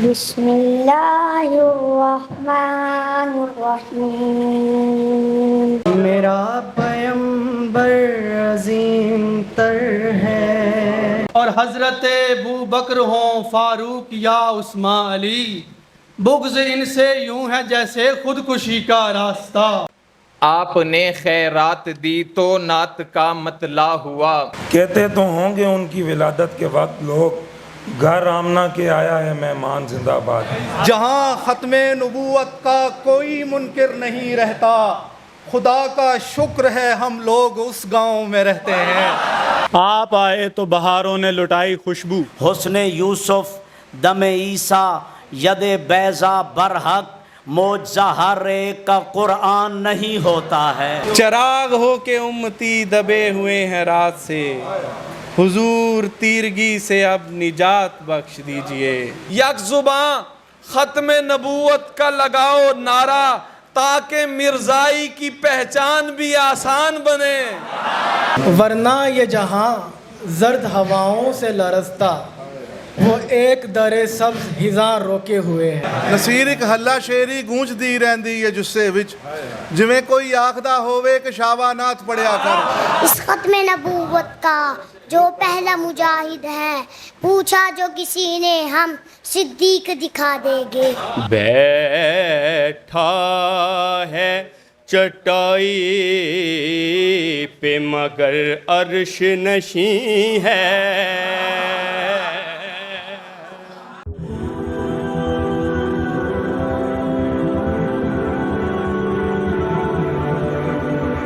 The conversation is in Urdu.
بسم اللہ الرحمن الرحیم۔ میرا پیمبر عظیم تر ہے، اور حضرت ابو بکر ہوں فاروق یا عثمان علی، بغض ان سے یوں ہے جیسے خودکشی کا راستہ۔ آپ نے خیرات دی تو نعت کا مطلع ہوا۔ کہتے تو ہوں گے ان کی ولادت کے وقت لوگ، گھر آمنہ کے آیا ہے مہمان زندہ باد۔ جہاں ختم نبوت کا کوئی منکر نہیں رہتا، خدا کا شکر ہے ہم لوگ اس گاؤں میں رہتے ہیں۔ آپ آئے تو بہاروں نے لٹائی خوشبو، حسن یوسف دم عیسیٰ ید بیضا برحق، معجزہ ہر ایک کا قرآن نہیں ہوتا ہے۔ چراغ ہو کے امتی دبے ہوئے ہیں رات سے، حضور تیرگی سے اب نجات بخش دیجئے۔ یک زباں ختم نبوت کا لگاؤ نعرہ، تاکہ مرزائی کی پہچان بھی آسان بنے۔ ورنہ یہ جہاں زرد ہواؤں سے لرزتا، وہ ایک در سبز ہزار روکے ہوئے ہیں۔ نصیر ایک ہلا شیری گونج دی رہندی ہے جسے وچ، جویں کوئی آخدا ہووے کہ شابہ نات پڑھیا کر۔ اس ختم نبوت کا جو پہلا مجاہد ہے، پوچھا جو کسی نے ہم صدیق دکھا دے گے۔ بیٹھا ہے چٹائی پہ مگر عرش نشیں ہے،